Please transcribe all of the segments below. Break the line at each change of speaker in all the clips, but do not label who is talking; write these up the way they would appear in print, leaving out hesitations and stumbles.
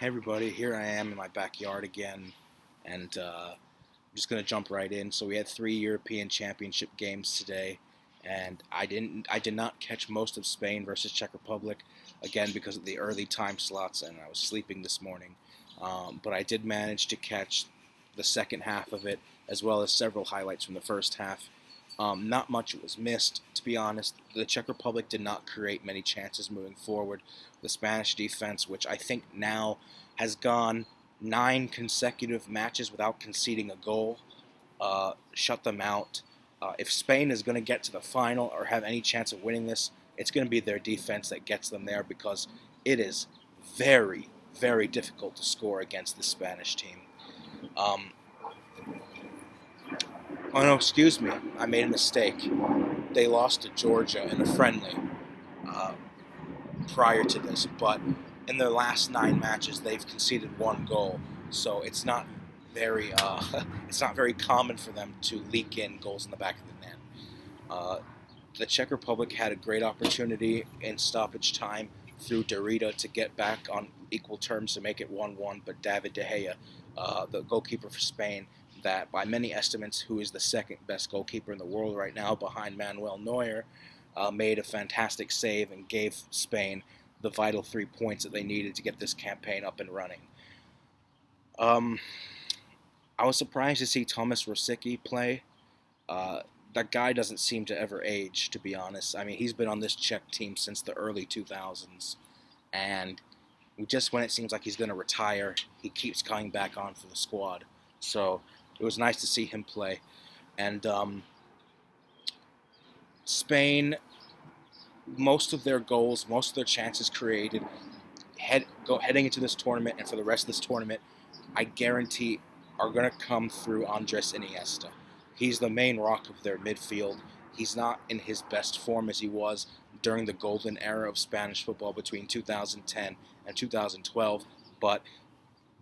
Hey everybody, here I am in my backyard again, and I'm just gonna jump right in. So we had three European Championship games today, and I did not catch most of Spain versus Czech Republic, again because of the early time slots, and I was sleeping this morning. But I did manage to catch the second half of it, as well as several highlights from the first half. Not much was missed, to be honest. The Czech Republic did not create many chances moving forward. The Spanish defense, which I think now has gone 9 consecutive matches without conceding a goal, shut them out. If Spain is going to get to the final or have any chance of winning this, it's going to be their defense that gets them there because it is very, very difficult to score against the Spanish team. Um, oh no, excuse me, I made a mistake. They lost to Georgia in a friendly uh, prior to this, but in their last 9 matches, they've conceded 1 goal. So it's not very it's not very common for them to leak in goals in the back of the net. Uh, the Czech Republic had a great opportunity in stoppage time through Dorita to get back on equal terms to make it 1-1, but David De Gea, the goalkeeper for Spain, that by many estimates, who is the second best goalkeeper in the world right now behind Manuel Neuer, made a fantastic save and gave Spain the vital 3 points that they needed to get this campaign up and running. Um, I was surprised to see Thomas Rosicky play. Uh, that guy doesn't seem to ever age, to be honest. I mean, he's been on this Czech team since the early 2000s, and just when it seems like he's going to retire, he keeps coming back on for the squad. So it was nice to see him play. And Spain, most of their goals, most of their chances created, heading into this tournament and for the rest of this tournament, I guarantee are going to come through Andres Iniesta. He's the main rock of their midfield. He's not in his best form as he was during the golden era of Spanish football between 2010 and 2012, but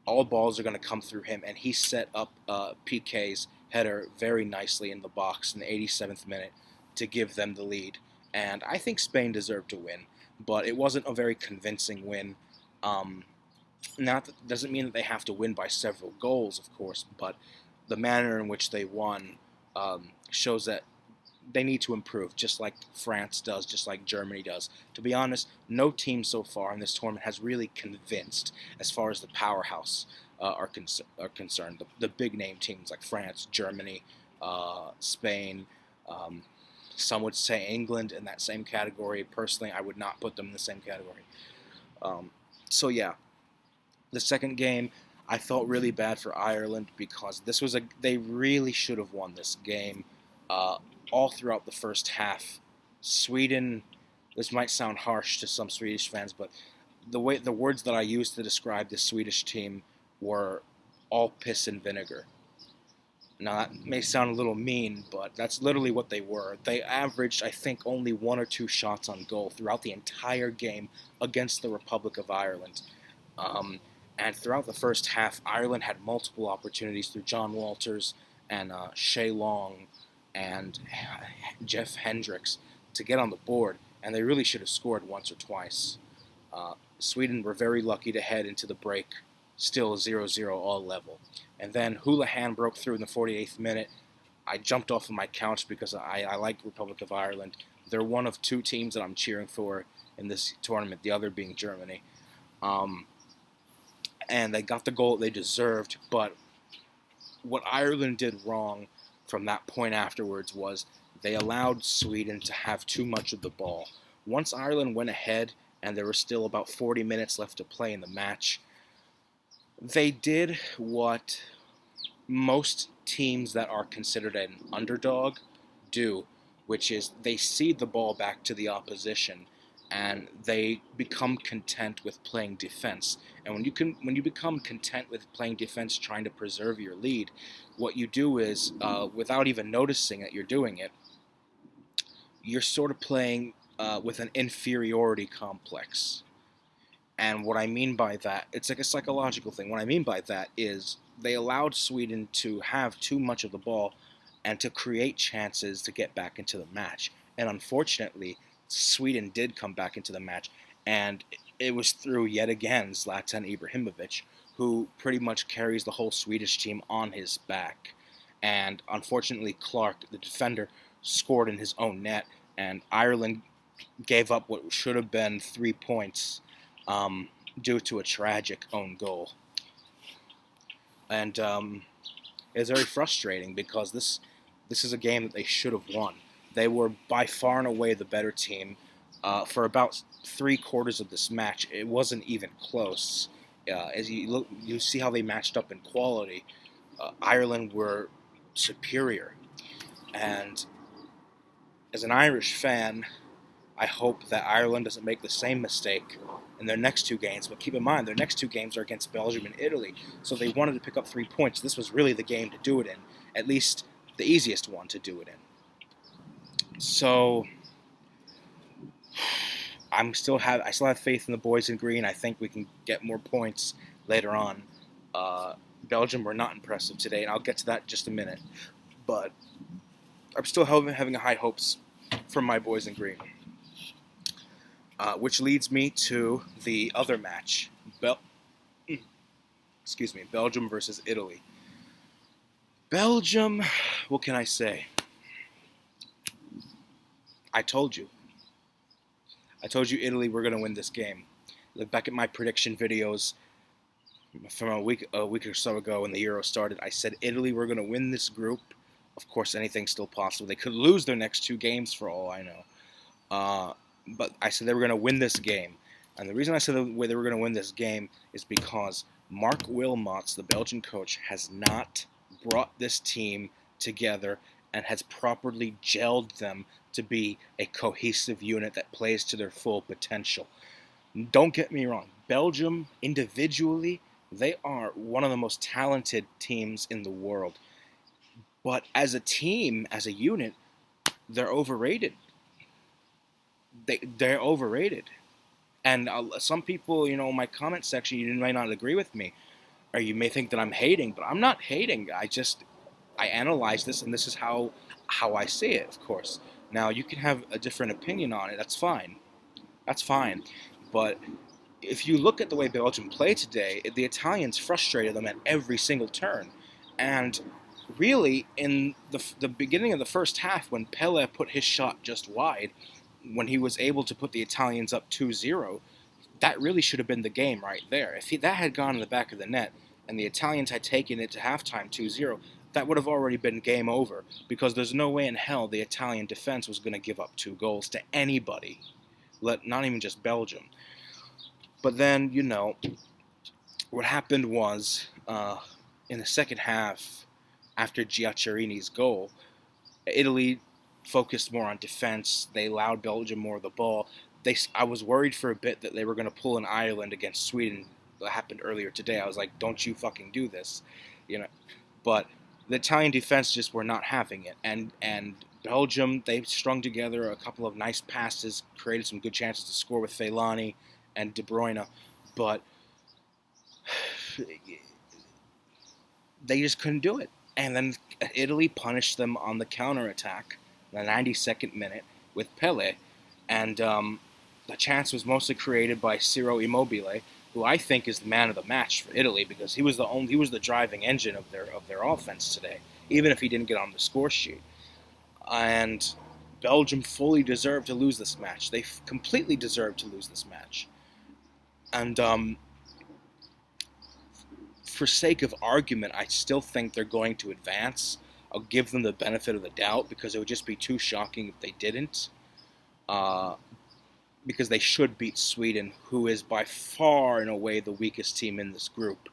all balls are going to come through him, and he set up PK's header very nicely in the box in the 87th minute to give them the lead. And I think Spain deserved to win, but it wasn't a very convincing win. Not that, doesn't mean that they have to win by several goals, of course, but the manner in which they won shows that they need to improve, just like France does, just like Germany does. To be honest, no team so far in this tournament has really convinced as far as the powerhouse are concerned. The big name teams like France, Germany, Spain, some would say England in that same category. Personally, I would not put them in the same category. So yeah, the second game, I felt really bad for Ireland because they really should have won this game. All throughout the first half, Sweden. This might sound harsh to some Swedish fans, but the words that I used to describe this Swedish team were all piss and vinegar. Now that may sound a little mean, but that's literally what they were. They averaged, I think, only 1 or 2 shots on goal throughout the entire game against the Republic of Ireland. And throughout the first half, Ireland had multiple opportunities through John Walters and Shea Long and Jeff Hendricks to get on the board, and they really should have scored once or twice. Sweden were very lucky to head into the break, still 0-0 all level. And then Houlihan broke through in the 48th minute. I jumped off of my couch because I like Republic of Ireland. They're one of 2 teams that I'm cheering for in this tournament, the other being Germany. And they got the goal they deserved, but what Ireland did wrong from that point afterwards was they allowed Sweden to have too much of the ball. Once Ireland went ahead and there was still about 40 minutes left to play in the match, they did what most teams that are considered an underdog do, which is they cede the ball back to the opposition and they become content with playing defense. And when you become content with playing defense, trying to preserve your lead, what you do is, without even noticing that you're doing it, you're sort of playing with an inferiority complex. And what I mean by that, it's like a psychological thing. What I mean by that is they allowed Sweden to have too much of the ball and to create chances to get back into the match. And unfortunately, Sweden did come back into the match, and it was through yet again Zlatan Ibrahimovic, who pretty much carries the whole Swedish team on his back. And unfortunately, Clark, the defender, scored in his own net, and Ireland gave up what should have been 3 points due to a tragic own goal. And it's very frustrating because this is a game that they should have won. They were by far and away the better team. For about 3/4 of this match, it wasn't even close. As you look, you see how they matched up in quality. Ireland were superior, and as an Irish fan, I hope that Ireland doesn't make the same mistake in their next 2 games. But keep in mind, their next 2 games are against Belgium and Italy, so they wanted to pick up 3 points. This was really the game to do it in, at least the easiest one to do it in. So I still have faith in the boys in green. I think we can get more points later on. Belgium were not impressive today, and I'll get to that in just a minute. But I'm still having high hopes from my boys in green. Which leads me to the other match, Belgium versus Italy. Belgium, what can I say? I told you Italy were going to win this game. Look back at my prediction videos from a week or so ago when the Euro started. I said Italy were going to win this group. Of course, anything's still possible. They could lose their next 2 games for all I know. But I said they were going to win this game. And the reason I said they were going to win this game is because Mark Wilmots, the Belgian coach, has not brought this team together and has properly gelled them to be a cohesive unit that plays to their full potential. Don't get me wrong. Belgium, individually, they are one of the most talented teams in the world. But as a team, as a unit, they're overrated. They're overrated. And some people, in my comment section, you might not agree with me. Or you may think that I'm hating, but I'm not hating. I analyze this, and this is how I see it, of course. Now, you can have a different opinion on it. That's fine. That's fine. But if you look at the way Belgium played today, the Italians frustrated them at every single turn. And really, in the beginning of the first half, when Pele put his shot just wide, when he was able to put the Italians up 2-0, that really should have been the game right there. If that had gone in the back of the net and the Italians had taken it to halftime 2-0, that would have already been game over, because there's no way in hell the Italian defense was going to give up 2 goals to anybody, not even just Belgium. But then, what happened was, in the second half, after Giaccherini's goal, Italy focused more on defense. They allowed Belgium more of the ball. I was worried for a bit that they were going to pull an Ireland against Sweden. That happened earlier today. I was like, don't you fucking do this, But the Italian defense just were not having it, and Belgium, they strung together a couple of nice passes, created some good chances to score with Fellaini and De Bruyne, but they just couldn't do it. And then Italy punished them on the counterattack in the 92nd minute with Pele, and the chance was mostly created by Ciro Immobile, who I think is the man of the match for Italy, because he was the driving engine of their offense today, even if he didn't get on the score sheet. And Belgium fully deserved to lose this match. They completely deserved to lose this match. And for sake of argument, I still think they're going to advance. I'll give them the benefit of the doubt, because it would just be too shocking if they didn't. Because they should beat Sweden, who is by far and away the weakest team in this group.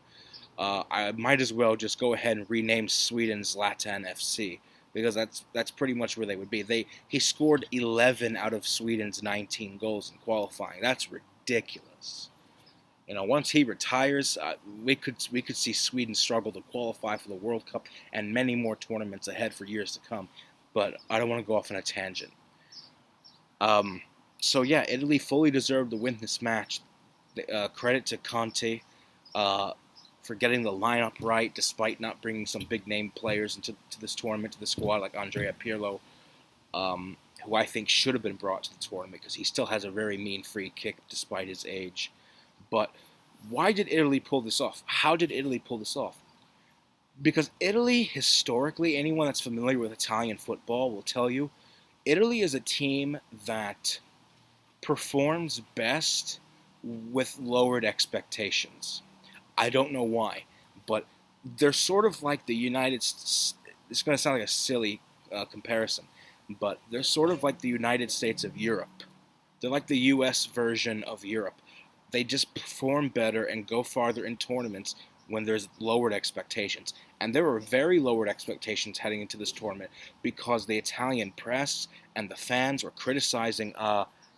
I might as well just go ahead and rename Sweden Zlatan FC, because that's pretty much where they would be. He scored 11 out of Sweden's 19 goals in qualifying. That's ridiculous. Once he retires, we could see Sweden struggle to qualify for the World Cup and many more tournaments ahead for years to come. But I don't want to go off on a tangent. So yeah, Italy fully deserved to win this match. Credit to Conte for getting the lineup right, despite not bringing some big-name players into this tournament, to the squad, like Andrea Pirlo, who I think should have been brought to the tournament, because he still has a very mean free kick despite his age. But why did Italy pull this off? How did Italy pull this off? Because Italy, historically, anyone that's familiar with Italian football will tell you, Italy is a team that performs best with lowered expectations. I don't know why, but they're sort of like the United States. It's going to sound like a silly comparison, but they're sort of like the United States of Europe. They're like the U.S. version of Europe. They just perform better and go farther in tournaments when there's lowered expectations. And there were very lowered expectations heading into this tournament because the Italian press and the fans were criticizing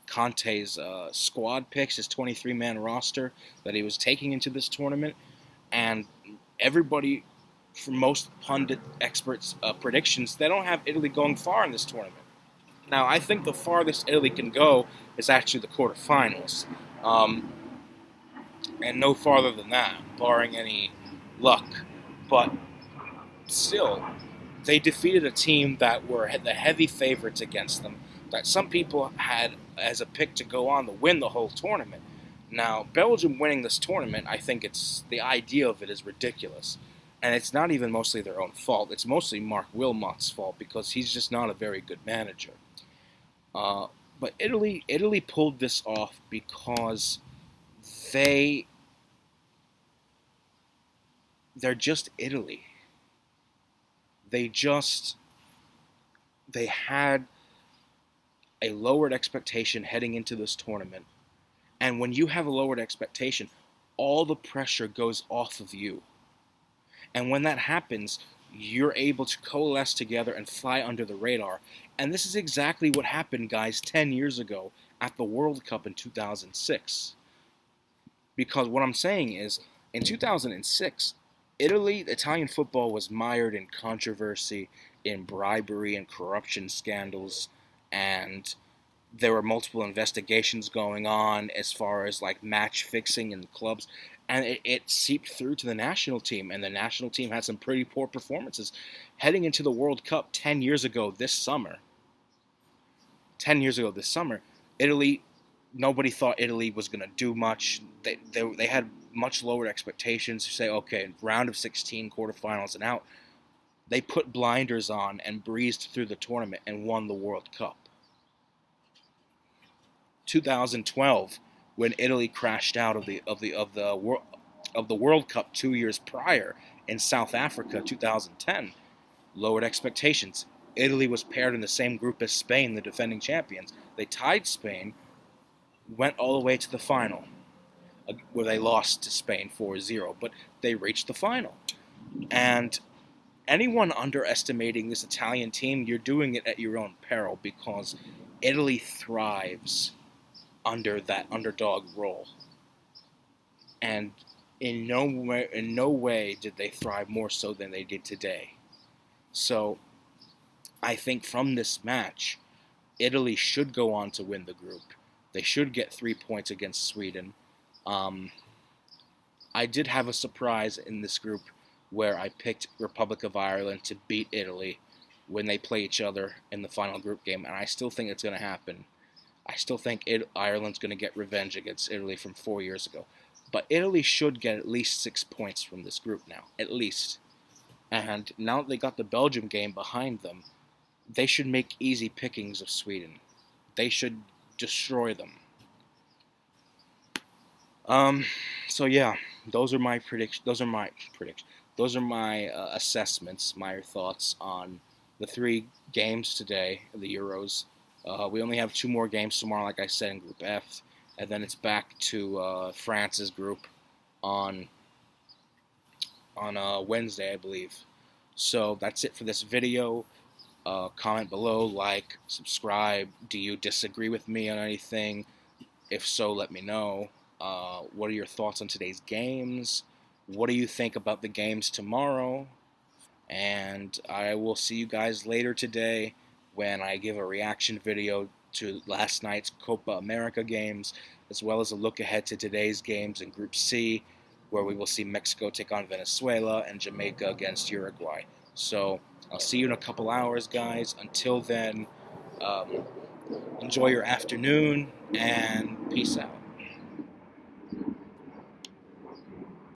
Conte's squad picks, his 23-man roster that he was taking into this tournament. And everybody, for most pundit experts' predictions, they don't have Italy going far in this tournament. Now, I think the farthest Italy can go is actually the quarterfinals. And no farther than that, barring any luck. But still, they defeated a team that were the heavy favorites against them, that some people had as a pick to go on to win the whole tournament. Now, Belgium winning this tournament, I think the idea of it is ridiculous. And it's not even mostly their own fault. It's mostly Mark Wilmot's fault because he's just not a very good manager. But Italy pulled this off because they're just Italy. They had a lowered expectation heading into this tournament. And when you have a lowered expectation, all the pressure goes off of you. And when that happens, you're able to coalesce together and fly under the radar. And this is exactly what happened, guys, 10 years ago at the World Cup in 2006. Because what I'm saying is, in 2006, Italian football was mired in controversy, in bribery and corruption scandals, and there were multiple investigations going on as far as like match fixing in clubs, and it seeped through to the national team, and the national team had some pretty poor performances heading into the World Cup 10 years ago this summer. 10 years ago this summer, Italy, nobody thought Italy was going to do much. They had much lower expectations to say, okay, round of 16, quarterfinals and out. They put blinders on and breezed through the tournament and won the World Cup. 2012, when Italy crashed out of the World Cup 2 years prior in South Africa, 2010, lowered expectations. Italy was paired in the same group as Spain, the defending champions. They tied Spain, went all the way to the final, where they lost to Spain 4-0, but they reached the final. And anyone underestimating this Italian team, you're doing it at your own peril, because Italy thrives under that underdog role. And in no way did they thrive more so than they did today. So I think from this match, Italy should go on to win the group. They should get 3 points against Sweden. I did have a surprise in this group where I picked Republic of Ireland to beat Italy when they play each other in the final group game, and I still think it's going to happen. I still think Ireland's going to get revenge against Italy from 4 years ago. But Italy should get at least 6 points from this group now, at least. And now that they got the Belgium game behind them, they should make easy pickings of Sweden. They should destroy them. So yeah, those are my predictions. Those are my assessments, my thoughts on the 3 games today, the Euros. We only have 2 more games tomorrow, like I said, in Group F, and then it's back to France's group on Wednesday, I believe. So that's it for this video. Comment below, like, subscribe. Do you disagree with me on anything? If so, let me know. What are your thoughts on today's games? What do you think about the games tomorrow? And I will see you guys later today when I give a reaction video to last night's Copa America games, as well as a look ahead to today's games in Group C, where we will see Mexico take on Venezuela and Jamaica against Uruguay. So I'll see you in a couple hours, guys. Until then, enjoy your afternoon, and peace out.